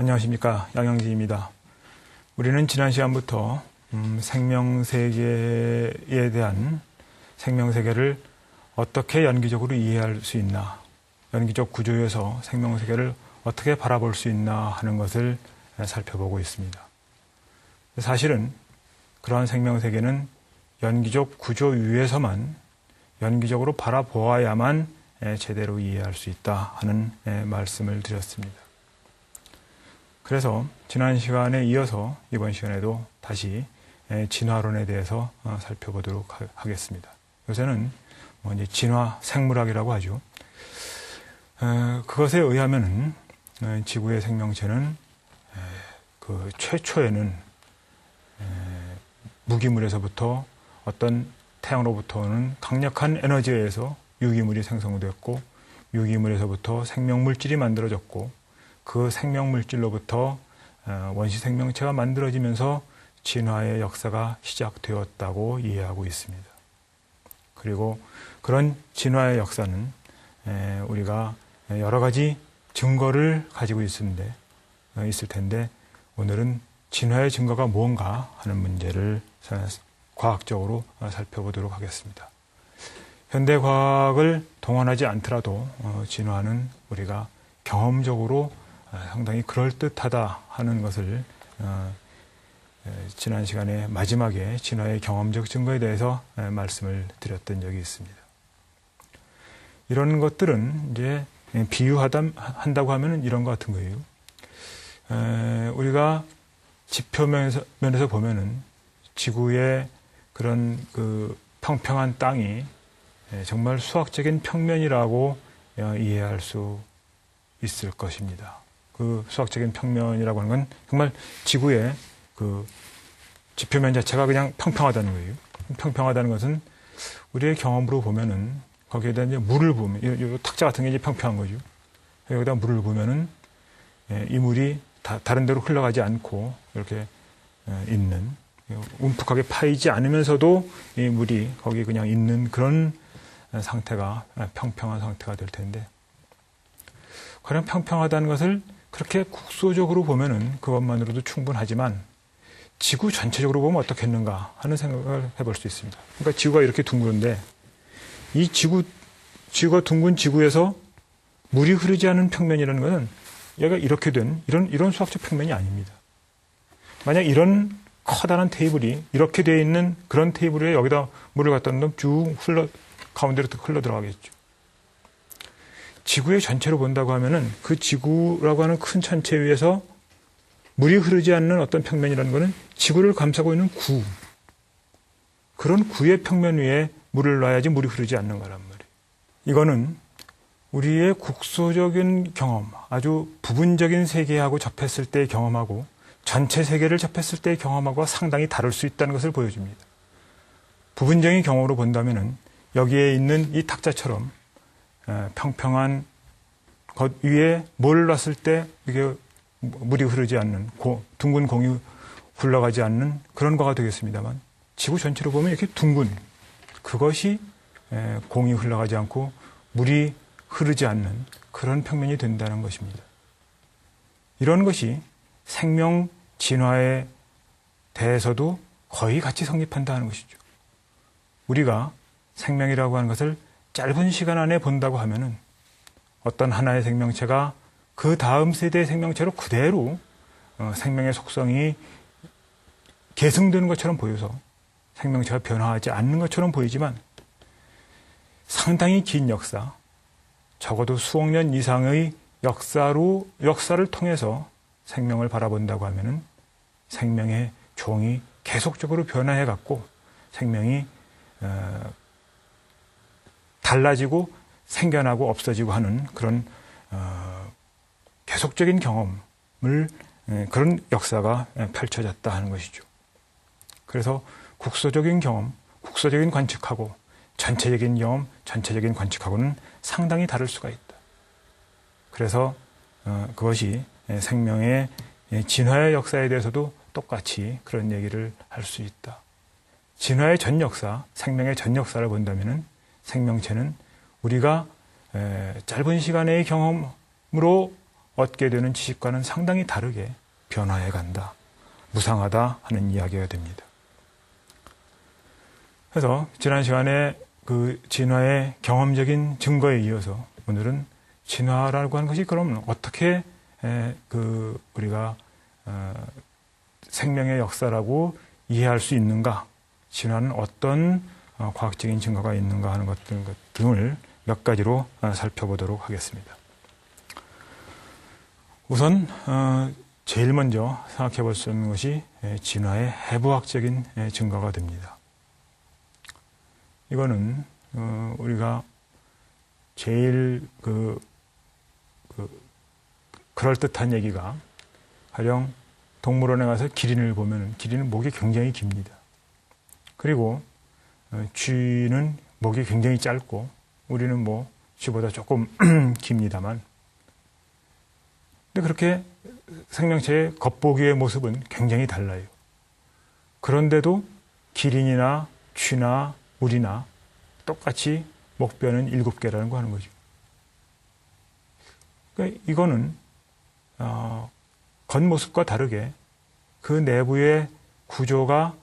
안녕하십니까, 양영지입니다. 우리는 지난 시간부터 생명세계에 대한 생명세계를 어떻게 연기적으로 이해할 수 있나, 연기적 구조에서 생명세계를 어떻게 바라볼 수 있나 하는 것을 살펴보고 있습니다. 사실은 그러한 생명세계는 연기적 구조 위에서만 연기적으로 바라보아야만 제대로 이해할 수 있다 하는 말씀을 드렸습니다. 그래서 지난 시간에 이어서 이번 시간에도 다시 진화론에 대해서 살펴보도록 하겠습니다. 요새는 이제 진화 생물학이라고 하죠. 그것에 의하면은 지구의 생명체는 그 최초에는 무기물에서부터 어떤 태양으로부터 오는 강력한 에너지에 의해서 유기물이 생성됐고, 유기물에서부터 생명물질이 만들어졌고, 그 생명물질로부터 원시 생명체가 만들어지면서 진화의 역사가 시작되었다고 이해하고 있습니다. 그리고 그런 진화의 역사는 우리가 여러 가지 증거를 가지고 있을 텐데, 오늘은 진화의 증거가 무언가 하는 문제를 과학적으로 살펴보도록 하겠습니다. 현대과학을 동원하지 않더라도 진화는 우리가 경험적으로 상당히 그럴듯하다 하는 것을 지난 시간에 마지막에 진화의 경험적 증거에 대해서 말씀을 드렸던 적이 있습니다. 이런 것들은 이제 비유한다고 하면 이런 것 같은 거예요. 우리가 지표면에서 보면은 지구의 그런 그 평평한 땅이 정말 수학적인 평면이라고 이해할 수 있을 것입니다. 그 수학적인 평면이라고 하는 건 정말 지구의 그 지표면 자체가 그냥 평평하다는 거예요. 평평하다는 것은 우리의 경험으로 보면은 거기에다 이제 물을 부으면, 이 탁자 같은 게 이제 평평한 거죠. 여기다 물을 부으면은 이 물이 다른 데로 흘러가지 않고 이렇게 있는, 움푹하게 파이지 않으면서도 이 물이 거기 그냥 있는 그런 상태가 평평한 상태가 될 텐데, 가령 평평하다는 것을 그렇게 국소적으로 보면은 그것만으로도 충분하지만 지구 전체적으로 보면 어떻겠는가 하는 생각을 해볼 수 있습니다. 그러니까 지구가 이렇게 둥그런데 이 지구가 둥근 지구에서 물이 흐르지 않은 평면이라는 것은 얘가 이렇게 된 이런 수학적 평면이 아닙니다. 만약 이런 커다란 테이블이 이렇게 되어 있는 그런 테이블에 여기다 물을 갖다 놓으면 쭉 가운데로 흘러 들어가겠죠. 지구의 전체로 본다고 하면은 그 지구라고 하는 큰 전체 위에서 물이 흐르지 않는 어떤 평면이라는 것은 지구를 감싸고 있는 그런 구의 평면 위에 물을 놔야지 물이 흐르지 않는 거란 말이에요. 이거는 우리의 국소적인 경험, 아주 부분적인 세계하고 접했을 때의 경험하고 전체 세계를 접했을 때의 경험하고 상당히 다를 수 있다는 것을 보여줍니다. 부분적인 경험으로 본다면은 여기에 있는 이 탁자처럼 평평한 것 위에 뭘 놨을 때 이게 물이 흐르지 않는 둥근 공이 흘러가지 않는 그런 거가 되겠습니다만, 지구 전체로 보면 이렇게 둥근 그것이 공이 흘러가지 않고 물이 흐르지 않는 그런 평면이 된다는 것입니다. 이런 것이 생명 진화에 대해서도 거의 같이 성립한다는 것이죠. 우리가 생명이라고 하는 것을 짧은 시간 안에 본다고 하면은 어떤 하나의 생명체가 그 다음 세대의 생명체로 그대로 생명의 속성이 계승되는 것처럼 보여서 생명체가 변화하지 않는 것처럼 보이지만, 상당히 긴 역사, 적어도 수억 년 이상의 역사를 통해서 생명을 바라본다고 하면은 생명의 종이 계속적으로 변화해 갔고 생명이 달라지고 생겨나고 없어지고 하는 그런 계속적인 경험을 그런 역사가 펼쳐졌다 하는 것이죠. 그래서 국소적인 경험, 국소적인 관측하고 전체적인 경험, 전체적인 관측하고는 상당히 다를 수가 있다. 그래서 그것이 생명의 진화의 역사에 대해서도 똑같이 그런 얘기를 할 수 있다. 진화의 전 역사, 생명의 전 역사를 본다면은 생명체는 우리가 짧은 시간의 경험으로 얻게 되는 지식과는 상당히 다르게 변화해 간다, 무상하다 하는 이야기가 됩니다. 그래서 지난 시간에 그 진화의 경험적인 증거에 이어서 오늘은 진화라고 하는 것이 그럼 어떻게 우리가 생명의 역사라고 이해할 수 있는가, 진화는 어떤 과학적인 증거가 있는가 하는 것 등을 몇 가지로 살펴보도록 하겠습니다. 우선 제일 먼저 생각해 볼 수 있는 것이 진화의 해부학적인 증거가 됩니다. 이거는 우리가 제일 그럴듯한 얘기가, 가령 동물원에 가서 기린을 보면 기린은 목이 굉장히 깁니다. 그리고 쥐는 목이 굉장히 짧고 우리는 뭐 쥐보다 조금 깁니다만, 근데 그렇게 생명체의 겉보기의 모습은 굉장히 달라요. 그런데도 기린이나 쥐나 우리나 똑같이 목뼈는 7개라는 거 하는 거죠. 그러니까 이거는 겉모습과 다르게 그 내부의 구조가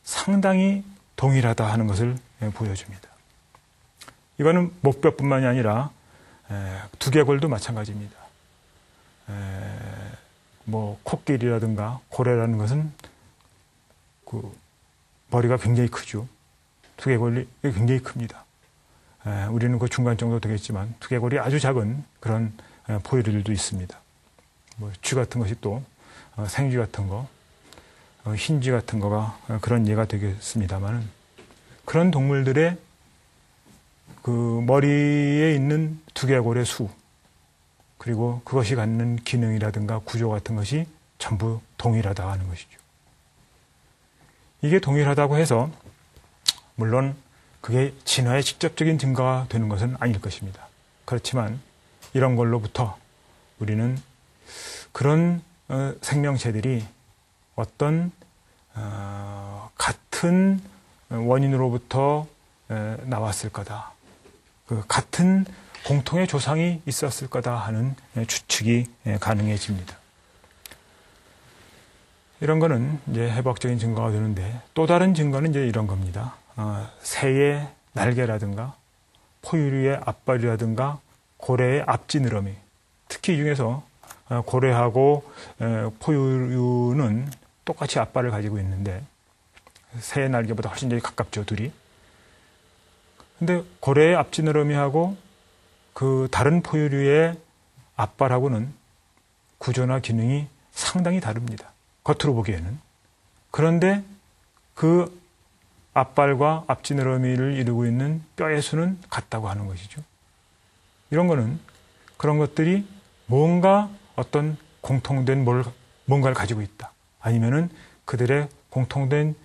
상당히 동일하다 하는 것을 보여줍니다. 이거는 목뼈뿐만이 아니라 두개골도 마찬가지입니다. 뭐 코끼리라든가 고래라는 것은 그 머리가 굉장히 크죠. 두개골이 굉장히 큽니다. 우리는 그 중간 정도 되겠지만 두개골이 아주 작은 그런 포유류들도 있습니다. 뭐 쥐 같은 것이 또 생쥐 같은 거, 흰쥐 같은 거가 그런 예가 되겠습니다만은, 그런 동물들의 그 머리에 있는 두개골의 수, 그리고 그것이 갖는 기능이라든가 구조 같은 것이 전부 동일하다 하는 것이죠. 이게 동일하다고 해서 물론 그게 진화의 직접적인 증거가 되는 것은 아닐 것입니다. 그렇지만 이런 걸로부터 우리는 그런 생명체들이 어떤 같은 원인으로부터 나왔을 거다, 그 같은 공통의 조상이 있었을 거다 하는 추측이 가능해집니다. 이런 거는 이제 해부학적인 증거가 되는데, 또 다른 증거는 이제 이런 겁니다. 새의 날개라든가 포유류의 앞발이라든가 고래의 앞지느러미, 특히 이 중에서 고래하고 포유류는 똑같이 앞발을 가지고 있는데 새의 날개보다 훨씬 더 가깝죠, 둘이. 근데 고래의 앞지느러미하고 그 다른 포유류의 앞발하고는 구조나 기능이 상당히 다릅니다, 겉으로 보기에는. 그런데 그 앞발과 앞지느러미를 이루고 있는 뼈의 수는 같다고 하는 것이죠. 이런 거는 그런 것들이 뭔가 어떤 공통된 뭔가를 가지고 있다, 아니면은 그들의 공통된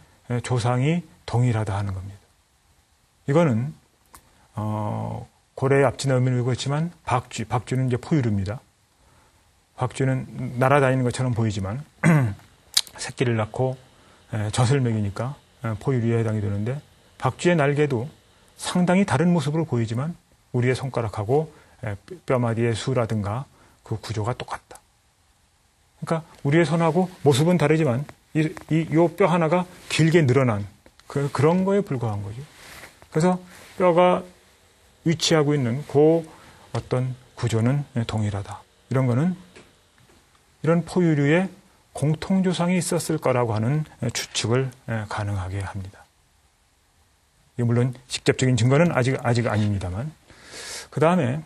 조상이 동일하다 하는 겁니다. 이거는 고래의 앞지느러미를 이루고 있지만 박쥐는 이제 포유류입니다. 박쥐는 날아다니는 것처럼 보이지만 새끼를 낳고 젖을 먹이니까 포유류에 해당이 되는데, 박쥐의 날개도 상당히 다른 모습으로 보이지만 우리의 손가락하고 뼈마디의 수라든가 그 구조가 똑같다. 그러니까 우리의 손하고 모습은 다르지만 이 뼈 하나가 길게 늘어난 그런 거에 불과한 거죠. 그래서 뼈가 위치하고 있는 그 어떤 구조는 동일하다. 이런 거는 이런 포유류의 공통조상이 있었을 거라고 하는 추측을 가능하게 합니다. 물론 직접적인 증거는 아직 아닙니다만, 그 다음에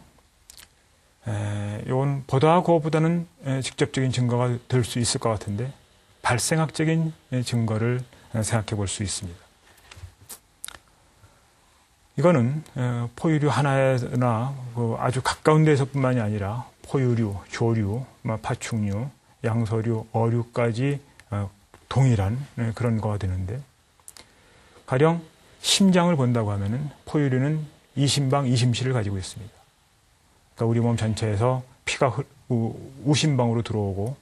이건 보다 그거보다는 직접적인 증거가 될 수 있을 것 같은데, 발생학적인 증거를 생각해 볼 수 있습니다. 이거는 포유류 하나나 아주 가까운 데서뿐만이 아니라 포유류, 조류, 파충류, 양서류, 어류까지 동일한 그런 거가 되는데, 가령 심장을 본다고 하면은 포유류는 이심방, 이심실을 가지고 있습니다. 그러니까 우리 몸 전체에서 피가 우심방으로 들어오고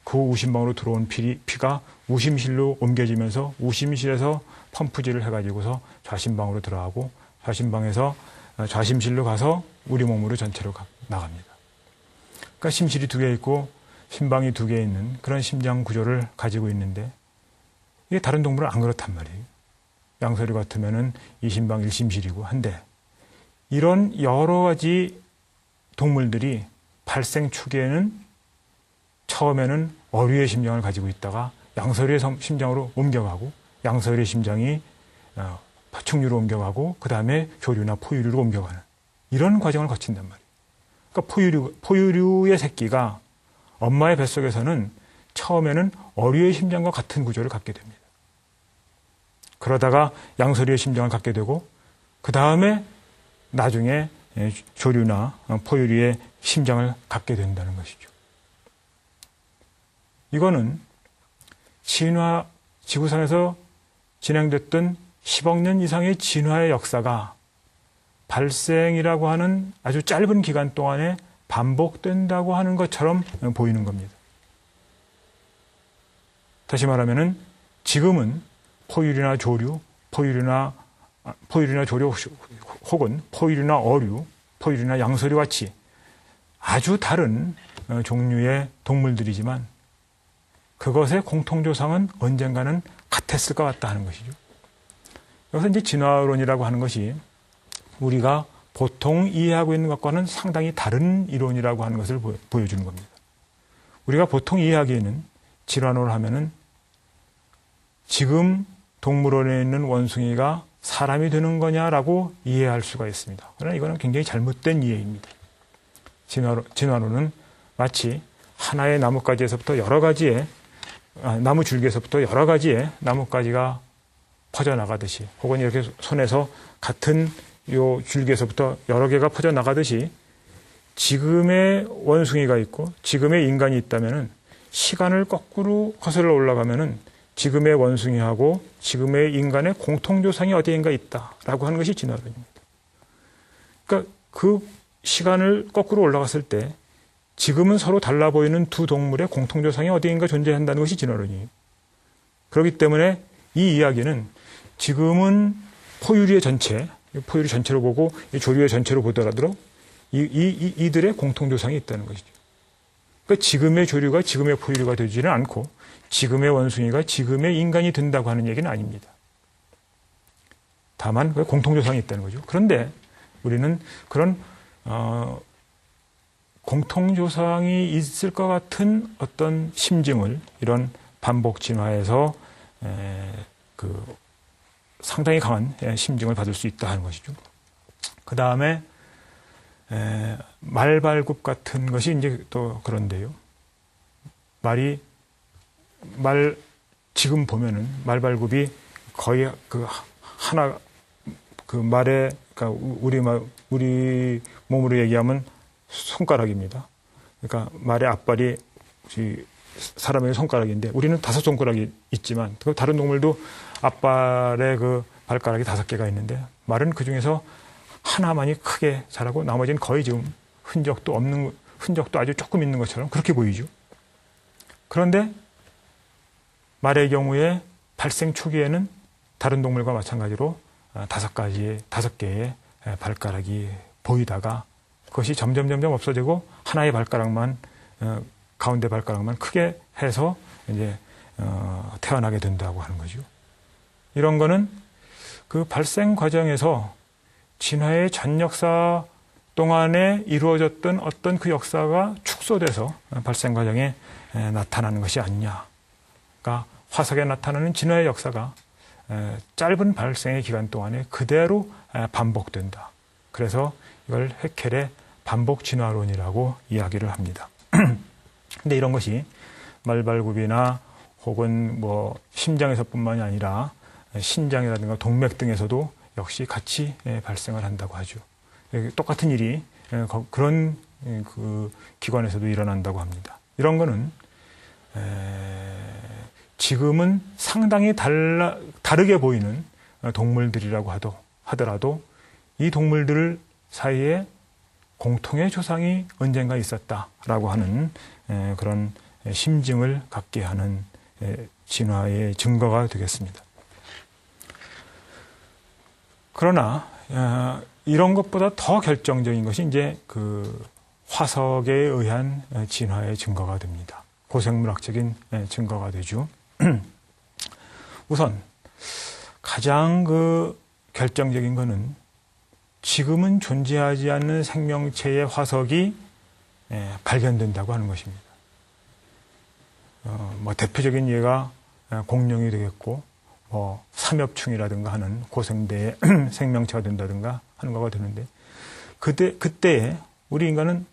그 우심방으로 들어온 피가 우심실로 옮겨지면서 우심실에서 펌프질을 해가지고서 좌심방으로 들어가고 좌심방에서 좌심실로 가서 우리 몸으로 전체로 나갑니다. 그러니까 심실이 두 개 있고 심방이 두 개 있는 그런 심장 구조를 가지고 있는데 이게 다른 동물은 안 그렇단 말이에요. 양서류 같으면은 이심방 일심실이고 한데 이런 여러 가지 동물들이 발생 초기에는 처음에는 어류의 심장을 가지고 있다가 양서류의 심장으로 옮겨가고 양서류의 심장이 파충류로 옮겨가고 그 다음에 조류나 포유류로 옮겨가는 이런 과정을 거친단 말이에요. 그러니까 포유류의 새끼가 엄마의 뱃속에서는 처음에는 어류의 심장과 같은 구조를 갖게 됩니다. 그러다가 양서류의 심장을 갖게 되고 그 다음에 나중에 조류나 포유류의 심장을 갖게 된다는 것이죠. 이거는 지구상에서 진행됐던 10억 년 이상의 진화의 역사가 발생이라고 하는 아주 짧은 기간 동안에 반복된다고 하는 것처럼 보이는 겁니다. 다시 말하면은 지금은 포유류나 조류, 포유류나 조류 혹은 포유류나 어류, 포유류나 양서류 같이 아주 다른 종류의 동물들이지만 그것의 공통조상은 언젠가는 같았을 것 같다 하는 것이죠. 여기서 이제 진화론이라고 하는 것이 우리가 보통 이해하고 있는 것과는 상당히 다른 이론이라고 하는 것을 보여주는 겁니다. 우리가 보통 이해하기에는 진화론을 하면은 지금 동물원에 있는 원숭이가 사람이 되는 거냐라고 이해할 수가 있습니다. 그러나 이거는 굉장히 잘못된 이해입니다. 진화론은 마치 하나의 나뭇가지에서부터 여러 가지의 나무 줄기에서부터 여러 가지의 나뭇가지가 퍼져나가듯이 혹은 이렇게 손에서 같은 요 줄기에서부터 여러 개가 퍼져나가듯이 지금의 원숭이가 있고 지금의 인간이 있다면은 시간을 거꾸로 거슬러 올라가면은 지금의 원숭이하고 지금의 인간의 공통조상이 어디인가 있다라고 하는 것이 진화론입니다. 그러니까 그 시간을 거꾸로 올라갔을 때 지금은 서로 달라 보이는 두 동물의 공통조상이 어디인가 존재한다는 것이 진화론이에요. 그렇기 때문에 이 이야기는 지금은 포유류의 전체, 포유류 전체로 보고 조류의 전체로 보더라도 이들의 공통조상이 있다는 것이죠. 그러니까 지금의 조류가 지금의 포유류가 되지는 않고 지금의 원숭이가 지금의 인간이 된다고 하는 얘기는 아닙니다. 다만 공통조상이 있다는 거죠. 그런데 우리는 그런 공통조상이 있을 것 같은 어떤 심증을 이런 반복 진화에서 상당히 강한 심증을 받을 수 있다 하는 것이죠. 그 다음에 말발굽 같은 것이 이제 또 그런데요. 지금 보면은 말발굽이 거의 말의, 그러니까 우리 몸으로 얘기하면 손가락입니다. 그러니까 말의 앞발이 사람의 손가락인데 우리는 5손가락이 있지만 다른 동물도 앞발에 그 발가락이 5개가 있는데 말은 그 중에서 하나만이 크게 자라고 나머지는 거의 지금 흔적도 아주 조금 있는 것처럼 그렇게 보이죠. 그런데 말의 경우에 발생 초기에는 다른 동물과 마찬가지로 5개의 발가락이 보이다가 그것이 점점 없어지고 하나의 발가락만 가운데 발가락만 크게 해서 이제 태어나게 된다고 하는 거죠. 이런 거는 그 발생 과정에서 진화의 전 역사 동안에 이루어졌던 어떤 그 역사가 축소돼서 발생 과정에 나타나는 것이 아니냐. 그러니까 화석에 나타나는 진화의 역사가 짧은 발생의 기간 동안에 그대로 반복된다. 그래서 이걸 해켈의 반복 진화론이라고 이야기를 합니다. 근데 이런 것이 말발굽이나 혹은 심장에서뿐만이 아니라 신장이라든가 동맥 등에서도 역시 같이 발생을 한다고 하죠. 똑같은 일이 그런 그 기관에서도 일어난다고 합니다. 이런 거는 지금은 상당히 다르게 보이는 동물들이라고 하더라도 이 동물들 사이에 공통의 조상이 언젠가 있었다라고 하는 그런 심증을 갖게 하는 진화의 증거가 되겠습니다. 그러나 이런 것보다 더 결정적인 것이 이제 그 화석에 의한 진화의 증거가 됩니다. 고생물학적인 증거가 되죠. 우선 가장 결정적인 것은 지금은 존재하지 않는 생명체의 화석이 발견된다고 하는 것입니다. 대표적인 예가 공룡이 되겠고, 삼엽충이라든가 하는 고생대의 생명체가 된다든가 하는 거가 되는데, 그때에 우리 인간은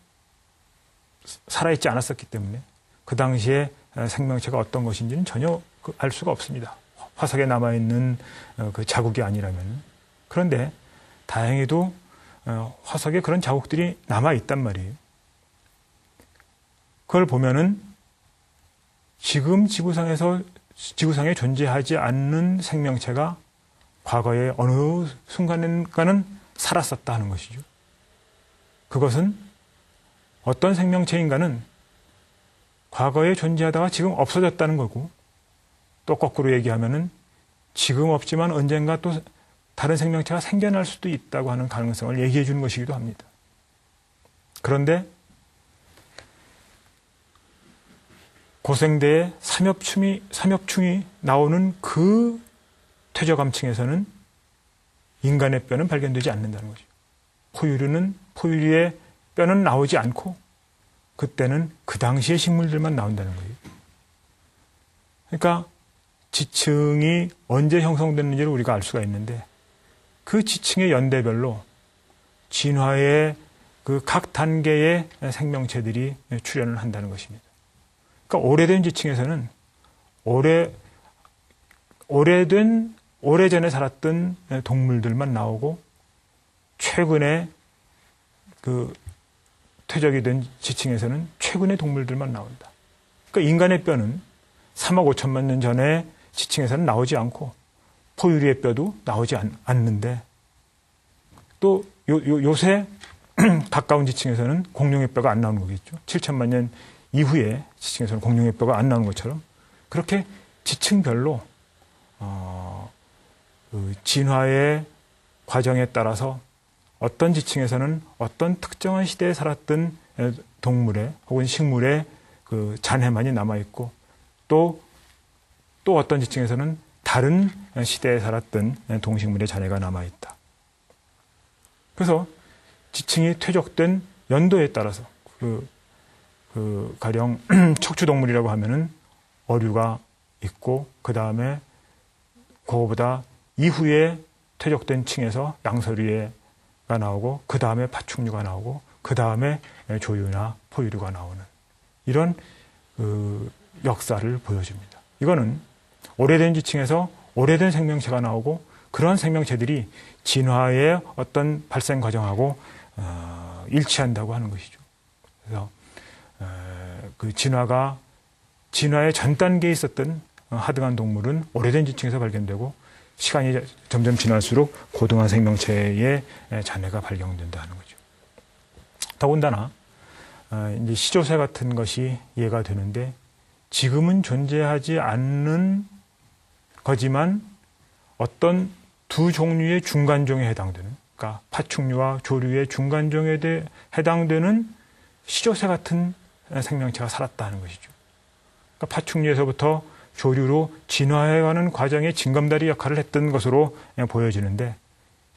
살아있지 않았었기 때문에 그 당시에 생명체가 어떤 것인지는 전혀 알 수가 없습니다. 화석에 남아있는 그 자국이 아니라면. 그런데 다행히도 화석에 그런 자국들이 남아있단 말이에요. 그걸 보면은 지금 지구상에 존재하지 않는 생명체가 과거에 어느 순간인가는 살았었다 하는 것이죠. 그것은 어떤 생명체인가는 과거에 존재하다가 지금 없어졌다는 거고, 또 거꾸로 얘기하면은 지금 없지만 언젠가 또 다른 생명체가 생겨날 수도 있다고 하는 가능성을 얘기해 주는 것이기도 합니다. 그런데 고생대에 삼엽충이 나오는 그 퇴적암층에서는 인간의 뼈는 발견되지 않는다는 거죠. 포유류의 뼈는 나오지 않고 그때는 그 당시의 식물들만 나온다는 거예요. 그러니까 지층이 언제 형성됐는지를 우리가 알 수가 있는데 그 지층의 연대별로 진화의 그 각 단계의 생명체들이 출현을 한다는 것입니다. 그러니까 오래된 지층에서는 오래전에 살았던 동물들만 나오고 최근에 그 퇴적이 된 지층에서는 최근의 동물들만 나온다. 그러니까 인간의 뼈는 3억 5천만 년 전에 지층에서는 나오지 않고 포유류의 뼈도 나오지 않는데 또 요새 가까운 지층에서는 공룡의 뼈가 안 나오는 거겠죠. 7천만 년 이후에 지층에서는 공룡의 뼈가 안 나오는 것처럼 그렇게 지층별로 그 진화의 과정에 따라서 어떤 지층에서는 어떤 특정한 시대에 살았던 동물의 혹은 식물의 그 잔해만이 남아있고 또 어떤 지층에서는 다른 시대에 살았던 동식물의 잔해가 남아있다. 그래서 지층이 퇴적된 연도에 따라서 가령 척추동물이라고 하면은 어류가 있고 그 다음에 그거보다 이후에 퇴적된 층에서 양서류가 나오고 그 다음에 파충류가 나오고 그 다음에 조류나 포유류가 나오는 이런 역사를 보여줍니다. 이거는 오래된 지층에서 오래된 생명체가 나오고 그런 생명체들이 진화의 어떤 발생 과정하고 일치한다고 하는 것이죠. 그래서 그 진화의 전 단계에 있었던 하등한 동물은 오래된 지층에서 발견되고 시간이 점점 지날수록 고등한 생명체의 잔해가 발견된다는 거죠. 더군다나 이제 시조새 같은 것이 이해가 되는데 지금은 존재하지 않는 거지만 어떤 두 종류의 중간종에 해당되는, 그러니까 파충류와 조류의 중간종에 해당되는 시조새 같은 생명체가 살았다는 것이죠. 그러니까 파충류에서부터 조류로 진화해가는 과정의 징검다리 역할을 했던 것으로 보여지는데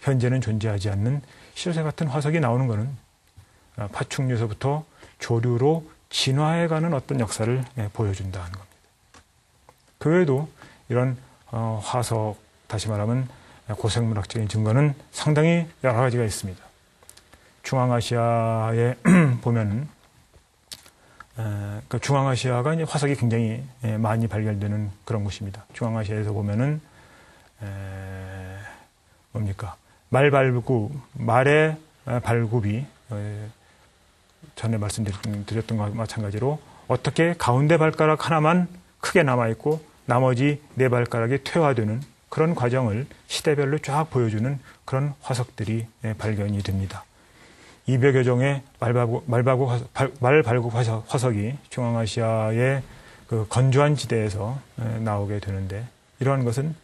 현재는 존재하지 않는 시조새 같은 화석이 나오는 것은 파충류에서부터 조류로 진화해가는 어떤 역사를 보여준다는 겁니다. 그 외에도 이런 화석, 다시 말하면 고생물학적인 증거는 상당히 여러 가지가 있습니다. 중앙아시아에 보면 그러니까 중앙아시아가 이제 화석이 굉장히 많이 발견되는 그런 곳입니다. 중앙아시아에서 보면은 말의 발굽이 전에 말씀드렸던 것과 마찬가지로 어떻게 가운데 발가락 하나만 크게 남아있고 나머지 네 발가락이 퇴화되는 그런 과정을 시대별로 쫙 보여주는 그런 화석들이 발견이 됩니다. 200여 종의 말발굽 화석이 중앙아시아의 그 건조한 지대에서 나오게 되는데 이러한 것은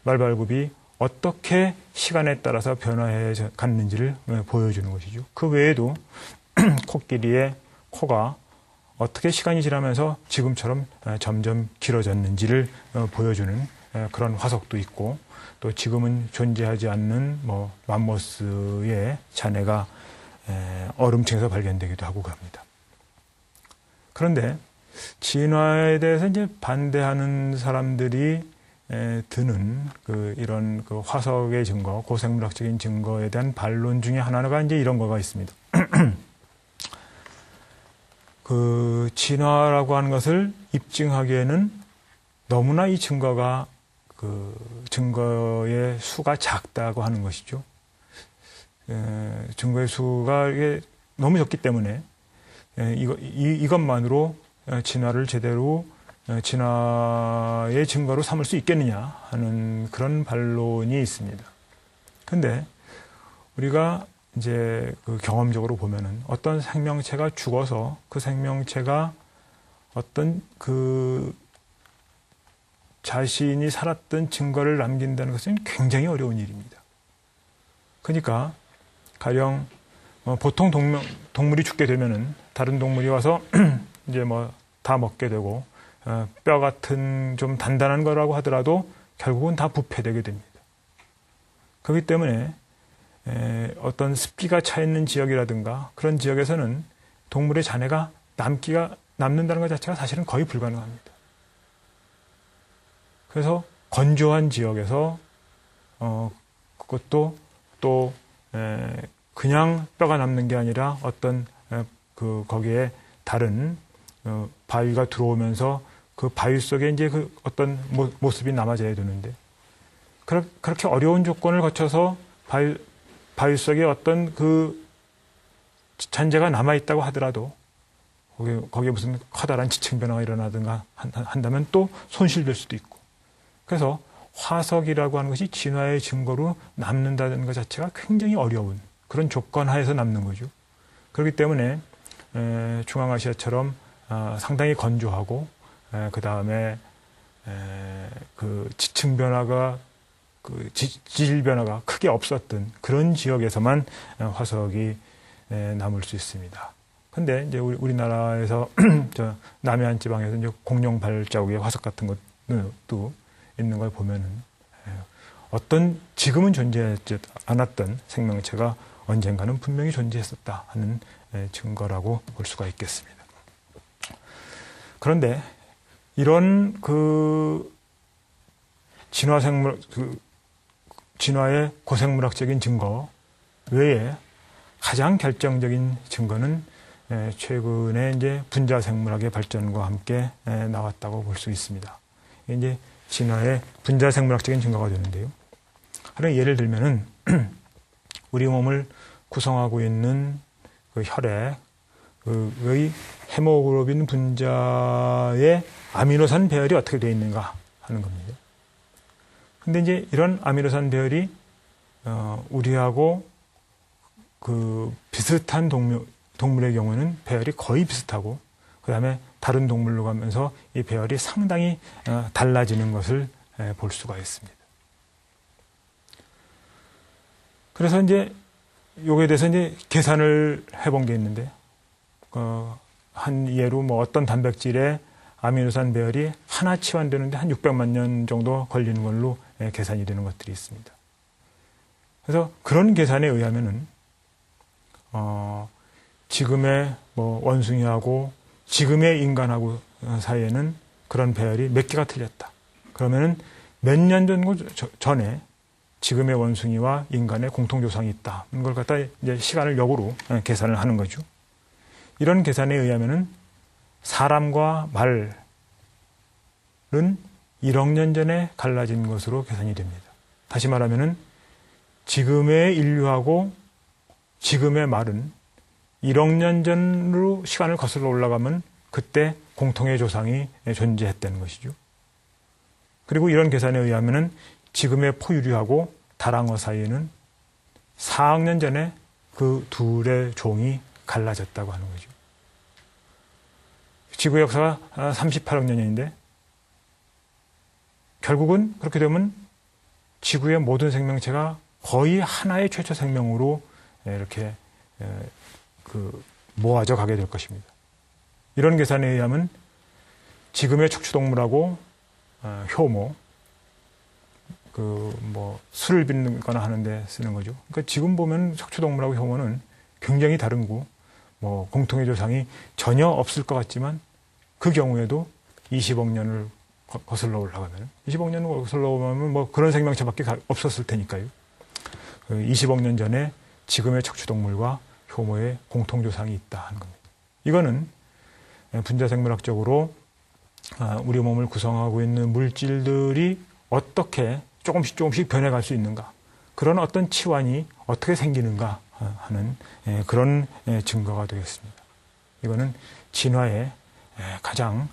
말발굽이 어떻게 시간에 따라서 변화해 갔는지를 보여주는 것이죠. 그 외에도 코끼리의 코가 어떻게 시간이 지나면서 지금처럼 점점 길어졌는지를 보여주는 그런 화석도 있고, 또 지금은 존재하지 않는 맘모스의 잔해가 얼음층에서 발견되기도 하고 그럽니다. 그런데 진화에 대해서 이제 반대하는 사람들이 드는 이런 화석의 증거, 고생물학적인 증거에 대한 반론 중에 하나가 이제 이런 거가 있습니다. 진화라고 하는 것을 입증하기에는 너무나 이 증거가 증거의 수가 작다고 하는 것이죠. 증거의 수가 이게 너무 적기 때문에 이것만으로 진화를 제대로 진화의 증거로 삼을 수 있겠느냐 하는 그런 반론이 있습니다. 근데 우리가 이제 경험적으로 보면은 어떤 생명체가 죽어서 그 생명체가 어떤 자신이 살았던 증거를 남긴다는 것은 굉장히 어려운 일입니다. 그러니까 가령 보통 동물이 죽게 되면은 다른 동물이 와서 이제 다 먹게 되고 뼈 같은 좀 단단한 거라고 하더라도 결국은 다 부패되게 됩니다. 그렇기 때문에 어떤 습기가 차 있는 지역이라든가 그런 지역에서는 동물의 잔해가 남는다는 것 자체가 사실은 거의 불가능합니다. 그래서 건조한 지역에서 그것도 또 그냥 뼈가 남는 게 아니라 어떤 거기에 다른 바위가 들어오면서 그 바위 속에 이제 어떤 모습이 남아져야 되는데, 그렇게 어려운 조건을 거쳐서 바위 속에 어떤 잔재가 남아있다고 하더라도 거기에 무슨 커다란 지층 변화가 일어나든가 한다면 또 손실될 수도 있고, 그래서 화석이라고 하는 것이 진화의 증거로 남는다는 것 자체가 굉장히 어려운 그런 조건 하에서 남는 거죠. 그렇기 때문에 중앙아시아처럼 상당히 건조하고 그 다음에 지층 변화가 지질 변화가 크게 없었던 그런 지역에서만 화석이 남을 수 있습니다. 근데 이제 우리나라에서 남해안 지방에서 이제 공룡 발자국의 화석 같은 것도 있는 걸 보면은 어떤 지금은 존재하지 않았던 생명체가 언젠가는 분명히 존재했었다 하는 증거라고 볼 수가 있겠습니다. 그런데 이런 진화의 고생물학적인 증거 외에 가장 결정적인 증거는 최근에 이제 분자생물학의 발전과 함께 나왔다고 볼 수 있습니다. 이제 진화의 분자생물학적인 증거가 되는데요. 하나 예를 들면은 우리 몸을 구성하고 있는 혈액의 헤모글로빈 분자의 아미노산 배열이 어떻게 되어 있는가 하는 겁니다. 근데 이제 이런 아미노산 배열이 우리하고 비슷한 동물의 경우는 배열이 거의 비슷하고, 그 다음에 다른 동물로 가면서 이 배열이 상당히 달라지는 것을 볼 수가 있습니다. 그래서 이제 요거에 대해서 이제 계산을 해본 게 있는데, 한 예로 어떤 단백질의 아미노산 배열이 하나 치환되는데 한 600만 년 정도 걸리는 걸로 계산이 되는 것들이 있습니다. 그래서 그런 계산에 의하면은 지금의 원숭이하고 지금의 인간하고 사이에는 그런 배열이 몇 개가 틀렸다. 그러면은 몇 년 전에 지금의 원숭이와 인간의 공통조상이 있다. 이걸 갖다 이제 시간을 역으로 계산을 하는 거죠. 이런 계산에 의하면은 사람과 말은 1억 년 전에 갈라진 것으로 계산이 됩니다. 다시 말하면은 지금의 인류하고 지금의 말은 1억 년 전으로 시간을 거슬러 올라가면 그때 공통의 조상이 존재했다는 것이죠. 그리고 이런 계산에 의하면은 지금의 포유류하고 다랑어 사이에는 4억 년 전에 그 둘의 종이 갈라졌다고 하는 거죠. 지구 역사가 38억 년인데 결국은 그렇게 되면 지구의 모든 생명체가 거의 하나의 최초 생명으로 이렇게 모아져 가게 될 것입니다. 이런 계산에 의하면 지금의 척추동물하고 효모, 술을 빚거나 하는데 쓰는 거죠. 그러니까 지금 보면 척추동물하고 효모는 굉장히 다른 거, 공통의 조상이 전혀 없을 것 같지만 그 경우에도 20억 년을 거슬러 올라가면 20억 년을 거슬러 오면 그런 생명체밖에 없었을 테니까요. 20억 년 전에 지금의 척추동물과 효모의 공통조상이 있다 하는 겁니다. 이거는 분자생물학적으로 우리 몸을 구성하고 있는 물질들이 어떻게 조금씩 변해갈 수 있는가, 그런 어떤 치환이 어떻게 생기는가 하는 그런 증거가 되겠습니다. 이거는 진화의 가장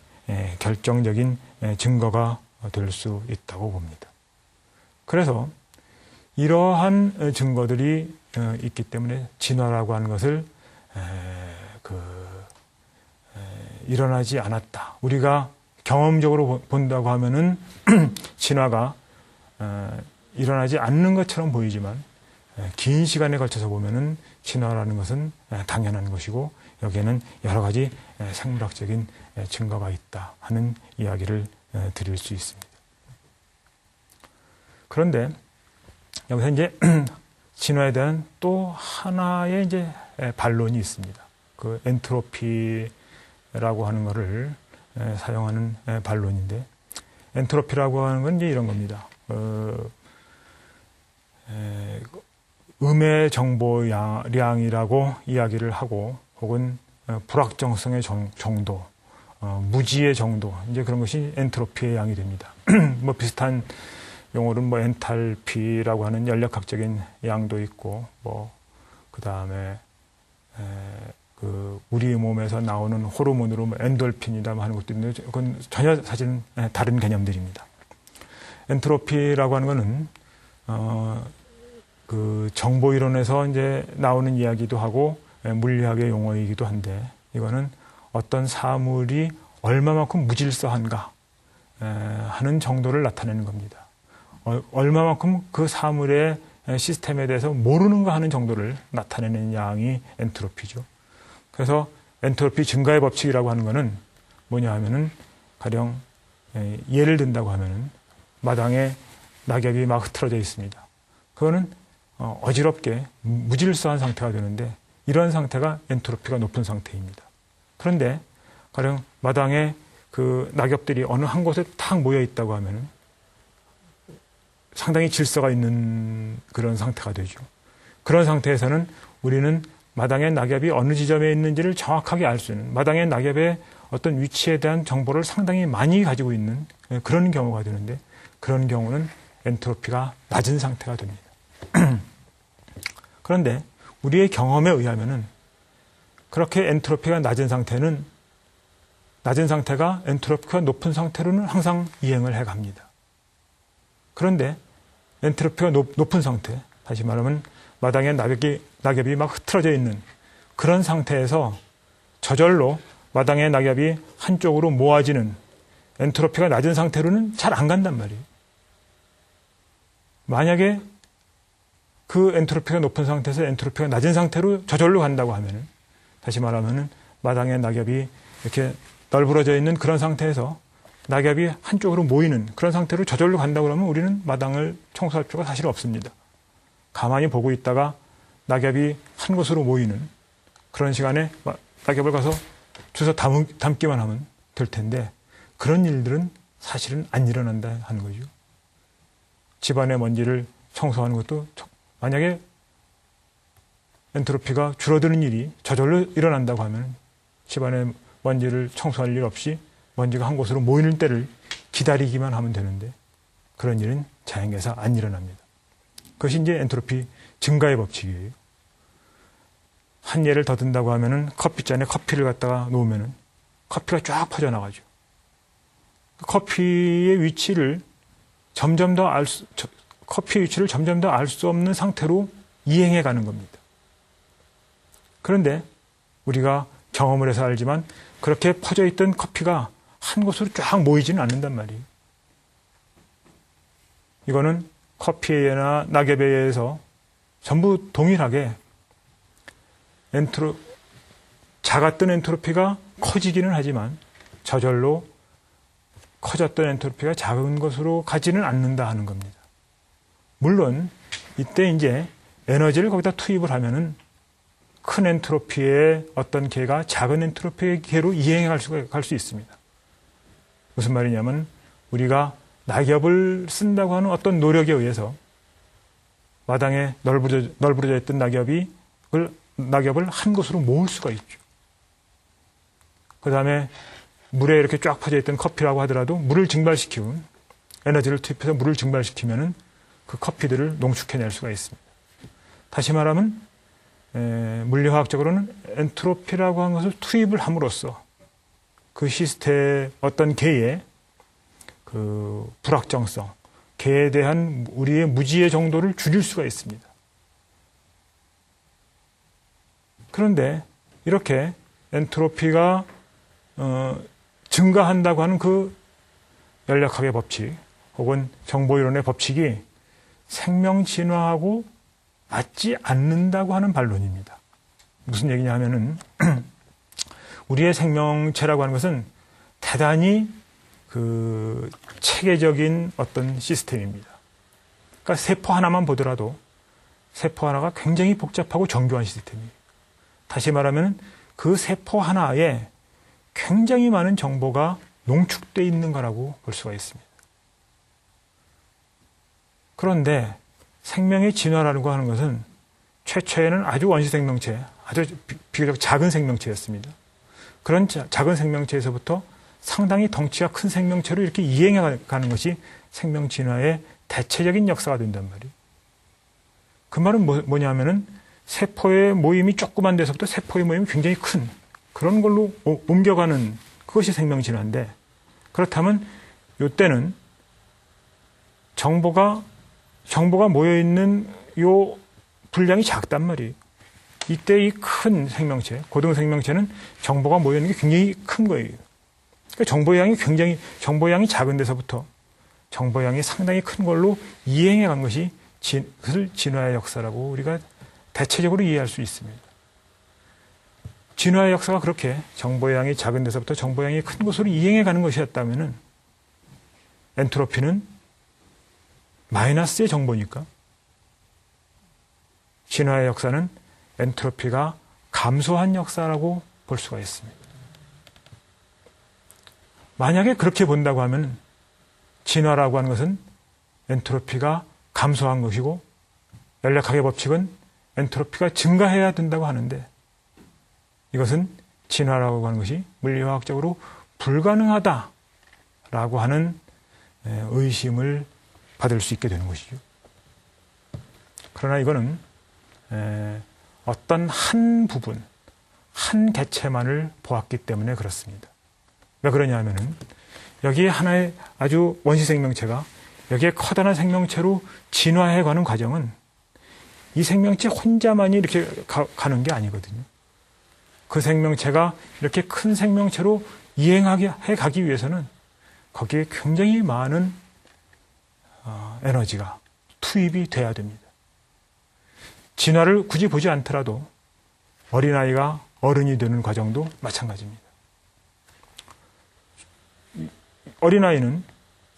결정적인 증거가 될 수 있다고 봅니다. 그래서 이러한 증거들이 있기 때문에 진화라고 하는 것을 일어나지 않았다. 우리가 경험적으로 본다고 하면은 진화가 일어나지 않는 것처럼 보이지만 긴 시간에 걸쳐서 보면은 진화라는 것은 당연한 것이고 여기에는 여러 가지 생물학적인 증거가 있다 하는 이야기를 드릴 수 있습니다. 그런데 여기서 이제 진화에 대한 또 하나의 이제 반론이 있습니다. 그 엔트로피라고 하는 것을 사용하는 반론인데, 엔트로피라고 하는 건 이제 이런 겁니다. 음의 정보량이라고 이야기를 하고, 혹은 불확정성의 정도, 무지의 정도, 이제 그런 것이 엔트로피의 양이 됩니다. 비슷한 용어는 엔탈피라고 하는 연력학적인 양도 있고, 그 다음에 우리 몸에서 나오는 호르몬으로 엔돌핀이다 하는 것도 있는데, 그건 전혀 사실은 다른 개념들입니다. 엔트로피라고 하는 것은 그 정보 이론에서 이제 나오는 이야기도 하고 물리학의 용어이기도 한데, 이거는 어떤 사물이 얼마만큼 무질서한가 하는 정도를 나타내는 겁니다. 얼마만큼 그 사물의 시스템에 대해서 모르는가 하는 정도를 나타내는 양이 엔트로피죠. 그래서 엔트로피 증가의 법칙이라고 하는 것은 뭐냐 하면은, 가령 예를 든다고 하면은 마당에 낙엽이 막 흩어져 있습니다. 그거는 어지럽게 무질서한 상태가 되는데, 이런 상태가 엔트로피가 높은 상태입니다. 그런데 가령 마당에 그 낙엽들이 어느 한 곳에 탁 모여 있다고 하면은 상당히 질서가 있는 그런 상태가 되죠. 그런 상태에서는 우리는 마당의 낙엽이 어느 지점에 있는지를 정확하게 알 수 있는, 마당의 낙엽의 어떤 위치에 대한 정보를 상당히 많이 가지고 있는 그런 경우가 되는데, 그런 경우는 엔트로피가 낮은 상태가 됩니다. 그런데 우리의 경험에 의하면은 그렇게 엔트로피가 낮은 상태가 엔트로피가 높은 상태로는 항상 이행을 해 갑니다. 그런데 엔트로피가 높은 상태, 다시 말하면 마당에 낙엽이 막 흐트러져 있는 그런 상태에서 저절로 마당의 낙엽이 한쪽으로 모아지는, 엔트로피가 낮은 상태로는 잘 안 간단 말이에요. 만약에 그 엔트로피가 높은 상태에서 엔트로피가 낮은 상태로 저절로 간다고 하면은, 다시 말하면은 마당의 낙엽이 이렇게 널브러져 있는 그런 상태에서 낙엽이 한쪽으로 모이는 그런 상태로 저절로 간다고 그러면 우리는 마당을 청소할 필요가 사실 없습니다. 가만히 보고 있다가 낙엽이 한 곳으로 모이는 그런 시간에 낙엽을 가서 주워 담기만 하면 될 텐데, 그런 일들은 사실은 안 일어난다 하는 거죠. 집안의 먼지를 청소하는 것도 만약에 엔트로피가 줄어드는 일이 저절로 일어난다고 하면 집안의 먼지를 청소할 일 없이 먼지가 한 곳으로 모이는 때를 기다리기만 하면 되는데, 그런 일은 자연계에서 안 일어납니다. 그것이 이제 엔트로피 증가의 법칙이에요. 한 예를 더 든다고 하면은 커피잔에 커피를 갖다가 놓으면은 커피가 쫙 퍼져나가죠. 커피의 위치를 점점 더 알 수 없는 상태로 이행해 가는 겁니다. 그런데 우리가 경험을 해서 알지만 그렇게 퍼져 있던 커피가 한 곳으로 쫙 모이지는 않는단 말이에요. 이거는 커피에나 낙엽에 의해서 전부 동일하게 작았던 엔트로피가 커지기는 하지만 저절로 커졌던 엔트로피가 작은 것으로 가지는 않는다 하는 겁니다. 물론 이때 이제 에너지를 거기다 투입을 하면은 큰 엔트로피의 어떤 개가 작은 엔트로피의 개로 이행해 갈 수 있습니다. 무슨 말이냐면 우리가 낙엽을 쓴다고 하는 어떤 노력에 의해서 마당에 널브러져 있던 낙엽을 한 곳으로 모을 수가 있죠. 그 다음에 물에 이렇게 쫙 퍼져 있던 커피라고 하더라도 물을 증발시키면 에너지를 투입해서 물을 증발시키면은 그 커피들을 농축해낼 수가 있습니다. 다시 말하면 물리화학적으로는 엔트로피라고 하는 것을 투입을 함으로써 그 시스템 어떤 개의 그 불확정성, 개에 대한 우리의 무지의 정도를 줄일 수가 있습니다. 그런데 이렇게 엔트로피가 증가한다고 하는 그 연력학의 법칙 혹은 정보이론의 법칙이 생명 진화하고 맞지 않는다고 하는 반론입니다. 무슨 얘기냐 하면은 우리의 생명체라고 하는 것은 대단히 그 체계적인 어떤 시스템입니다. 그러니까 세포 하나만 보더라도 세포 하나가 굉장히 복잡하고 정교한 시스템이에요. 다시 말하면 그 세포 하나에 굉장히 많은 정보가 농축되어 있는 거라고 볼 수가 있습니다. 그런데 생명의 진화라고 하는 것은 최초에는 아주 원시 생명체, 아주 비교적 작은 생명체였습니다. 그런 작은 생명체에서부터 상당히 덩치가 큰 생명체로 이렇게 이행해 가는 것이 생명 진화의 대체적인 역사가 된단 말이에요. 그 말은 뭐냐면은 세포의 모임이 조그만 데서부터 세포의 모임이 굉장히 큰 그런 걸로 옮겨가는 그것이 생명 진화인데, 그렇다면 이때는 정보가 모여있는 요 분량이 작단 말이에요. 이때 이 큰 생명체, 고등 생명체는 정보가 모여있는 게 굉장히 큰 거예요. 그러니까 정보량이 작은 데서부터 정보량이 상당히 큰 걸로 이행해 간 것이 그것을 진화의 역사라고 우리가 대체적으로 이해할 수 있습니다. 진화의 역사가 그렇게 정보량이 작은 데서부터 정보량이 큰 곳으로 이행해 가는 것이었다면 엔트로피는 마이너스의 정보니까 진화의 역사는 엔트로피가 감소한 역사라고 볼 수가 있습니다. 만약에 그렇게 본다고 하면 진화라고 하는 것은 엔트로피가 감소한 것이고 연력학의 법칙은 엔트로피가 증가해야 된다고 하는데, 이것은 진화라고 하는 것이 물리화학적으로 불가능하다라고 하는 의심을 받을 수 있게 되는 것이죠. 그러나 이거는 어떤 한 부분, 한 개체만을 보았기 때문에 그렇습니다. 왜 그러냐 하면은 여기에 하나의 아주 원시 생명체가 여기에 커다란 생명체로 진화해가는 과정은 이 생명체 혼자만이 이렇게 가는 게 아니거든요. 그 생명체가 이렇게 큰 생명체로 이행해 가기 위해서는 거기에 굉장히 많은 에너지가 투입이 돼야 됩니다. 진화를 굳이 보지 않더라도 어린아이가 어른이 되는 과정도 마찬가지입니다. 어린아이는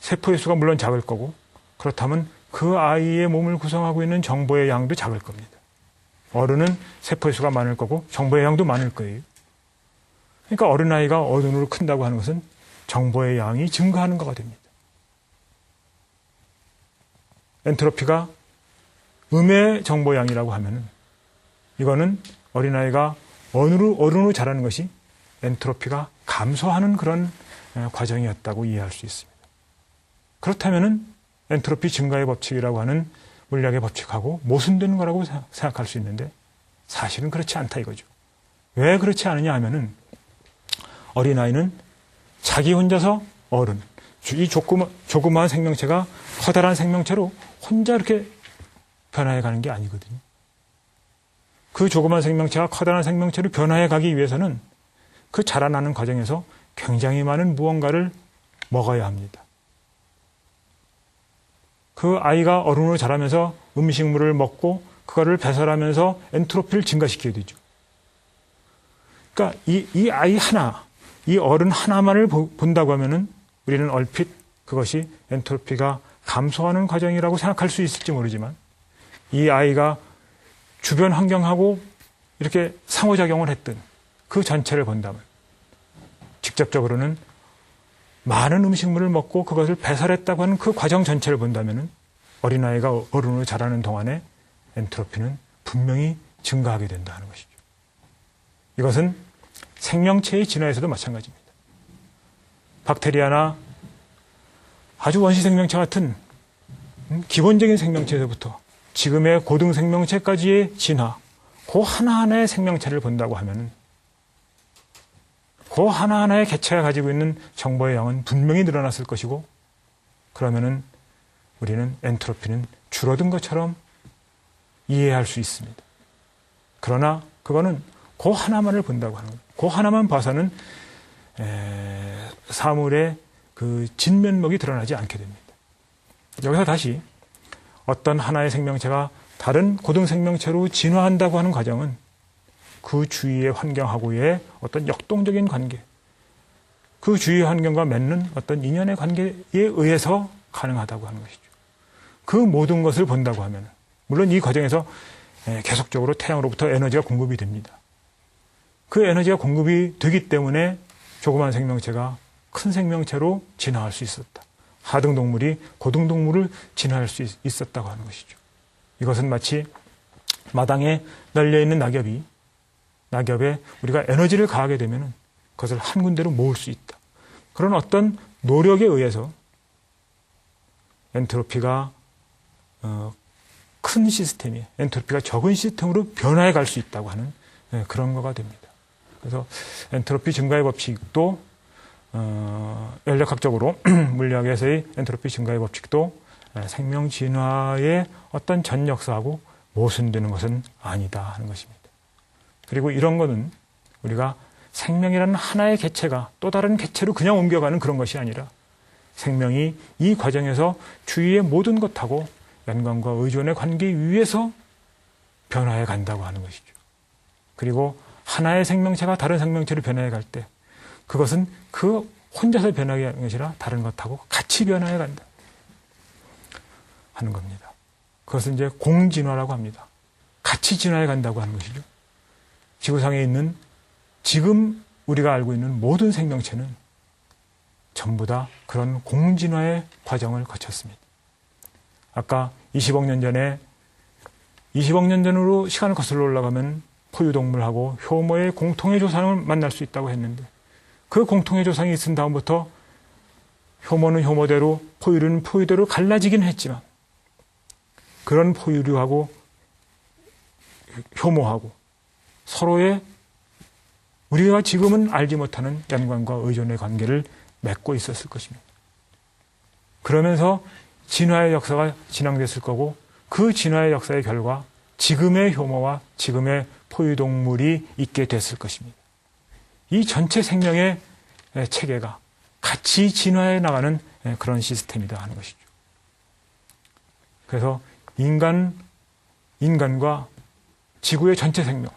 세포의 수가 물론 작을 거고, 그렇다면 그 아이의 몸을 구성하고 있는 정보의 양도 작을 겁니다. 어른은 세포의 수가 많을 거고 정보의 양도 많을 거예요. 그러니까 어린아이가 어른으로 큰다고 하는 것은 정보의 양이 증가하는 거가 됩니다. 엔트로피가 음의 정보양이라고 하면은 이거는 어린아이가 어른으로 자라는 것이 엔트로피가 감소하는 그런 과정이었다고 이해할 수 있습니다. 그렇다면은 엔트로피 증가의 법칙이라고 하는 물리학의 법칙하고 모순되는 거라고 생각할 수 있는데 사실은 그렇지 않다 이거죠. 왜 그렇지 않느냐 하면은 어린아이는 자기 혼자서 어른, 이 조그마한 생명체가 커다란 생명체로 혼자 이렇게 변화해 가는 게 아니거든요. 그 조그마한 생명체가 커다란 생명체로 변화해 가기 위해서는 그 자라나는 과정에서 굉장히 많은 무언가를 먹어야 합니다. 그 아이가 어른으로 자라면서 음식물을 먹고 그거를 배설하면서 엔트로피를 증가시켜야 되죠. 그러니까 이 아이 하나, 이 어른 하나만을 본다고 하면은 우리는 얼핏 그것이 엔트로피가 감소하는 과정이라고 생각할 수 있을지 모르지만 이 아이가 주변 환경하고 이렇게 상호작용을 했던 그 전체를 본다면 직접적으로는 많은 음식물을 먹고 그것을 배설했다고 하는 그 과정 전체를 본다면 어린아이가 어른으로 자라는 동안에 엔트로피는 분명히 증가하게 된다는 것이죠. 이것은 생명체의 진화에서도 마찬가지입니다. 박테리아나 아주 원시 생명체 같은 기본적인 생명체에서부터 지금의 고등 생명체까지의 진화, 그 하나하나의 생명체를 본다고 하면 그 하나하나의 개체가 가지고 있는 정보의 양은 분명히 늘어났을 것이고 그러면은 우리는 엔트로피는 줄어든 것처럼 이해할 수 있습니다. 그러나 그거는 그 하나만을 본다고 하는 거예요. 그 하나만 봐서는 사물의 그 진면목이 드러나지 않게 됩니다. 여기서 다시 어떤 하나의 생명체가 다른 고등 생명체로 진화한다고 하는 과정은 그 주위의 환경하고의 어떤 역동적인 관계, 그 주위의 환경과 맺는 어떤 인연의 관계에 의해서 가능하다고 하는 것이죠. 그 모든 것을 본다고 하면 물론 이 과정에서 계속적으로 태양으로부터 에너지가 공급이 됩니다. 그 에너지가 공급이 되기 때문에 조그만 생명체가 큰 생명체로 진화할 수 있었다. 하등 동물이 고등 동물을 진화할 수 있었다고 하는 것이죠. 이것은 마치 마당에 널려있는 낙엽에 우리가 에너지를 가하게 되면 그것을 한 군데로 모을 수 있다. 그런 어떤 노력에 의해서 엔트로피가 큰 시스템이 엔트로피가 적은 시스템으로 변화해 갈 수 있다고 하는 그런 거가 됩니다. 그래서 엔트로피 증가의 법칙도 연력학적으로 물리학에서의 엔트로피 증가의 법칙도 생명 진화의 어떤 전 역사하고 모순되는 것은 아니다 하는 것입니다. 그리고 이런 것은 우리가 생명이라는 하나의 개체가 또 다른 개체로 그냥 옮겨가는 그런 것이 아니라 생명이 이 과정에서 주위의 모든 것하고 연관과 의존의 관계 위에서 변화해 간다고 하는 것이죠. 그리고 하나의 생명체가 다른 생명체로 변화해 갈 때 그것은 그 혼자서 변하게 하는 것이 아니라 다른 것하고 같이 변화해 간다 하는 겁니다. 그것은 이제 공진화라고 합니다. 같이 진화해 간다고 하는 것이죠. 지구상에 있는 지금 우리가 알고 있는 모든 생명체는 전부 다 그런 공진화의 과정을 거쳤습니다. 아까 20억 년 전으로 시간을 거슬러 올라가면 포유동물하고 효모의 공통의 조상을 만날 수 있다고 했는데 그 공통의 조상이 있은 다음부터 효모는 효모대로 포유류는 포유대로 갈라지긴 했지만 그런 포유류하고 효모하고 서로의 우리가 지금은 알지 못하는 연관과 의존의 관계를 맺고 있었을 것입니다. 그러면서 진화의 역사가 진행됐을 거고 그 진화의 역사의 결과 지금의 효모와 지금의 포유동물이 있게 됐을 것입니다. 이 전체 생명의 체계가 같이 진화해 나가는 그런 시스템이다 하는 것이죠. 그래서 인간과 지구의 전체 생명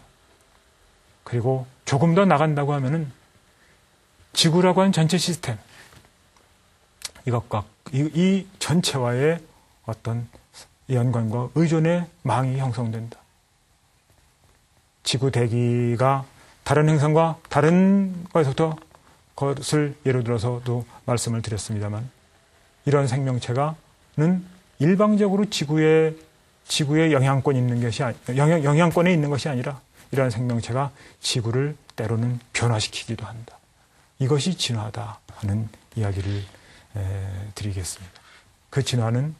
그리고 조금 더 나간다고 하면은 지구라고 하는 전체 시스템 이것과 이 전체와의 어떤 연관과 의존의 망이 형성된다. 지구 대기가 다른 행성과 다른 것에서부터 것을 예로 들어서도 말씀을 드렸습니다만 이런 생명체가는 일방적으로 지구의 영향권에 있는 것이 아니라 이러한 생명체가 지구를 때로는 변화시키기도 한다. 이것이 진화다 하는 이야기를 드리겠습니다. 그 진화는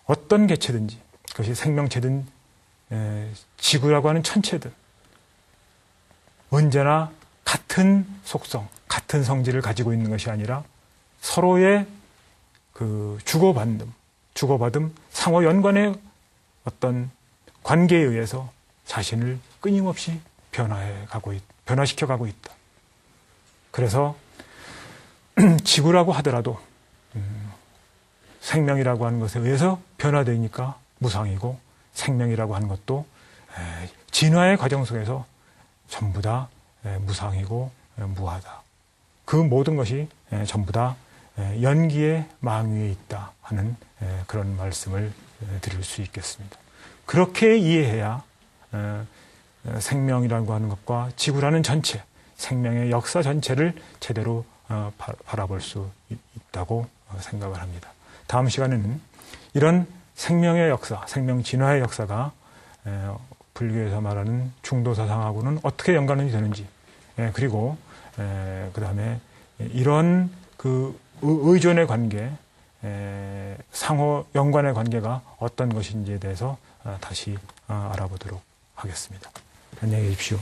어떤 개체든지 그것이 생명체든 지구라고 하는 천체든 언제나 같은 속성, 같은 성질을 가지고 있는 것이 아니라 서로의 그 주고받음, 상호 연관의 어떤 관계에 의해서 자신을 끊임없이 변화시켜가고 있다. 그래서 지구라고 하더라도 생명이라고 하는 것에 의해서 변화되니까 무상이고 생명이라고 하는 것도 진화의 과정 속에서 전부 다 무상이고 무하다. 그 모든 것이 전부 다 연기의 망 위에 있다 하는 그런 말씀을 드릴 수 있겠습니다. 그렇게 이해해야 생명이라고 하는 것과 지구라는 전체, 생명의 역사 전체를 제대로 바라볼 수 있다고 생각을 합니다. 다음 시간에는 이런 생명의 역사, 생명 진화의 역사가 불교에서 말하는 중도사상하고는 어떻게 연관이 되는지, 그리고 그 다음에 이런 그 의존의 관계, 상호 연관의 관계가 어떤 것인지에 대해서 다시 알아보도록 하겠습니다. 안녕히 계십시오.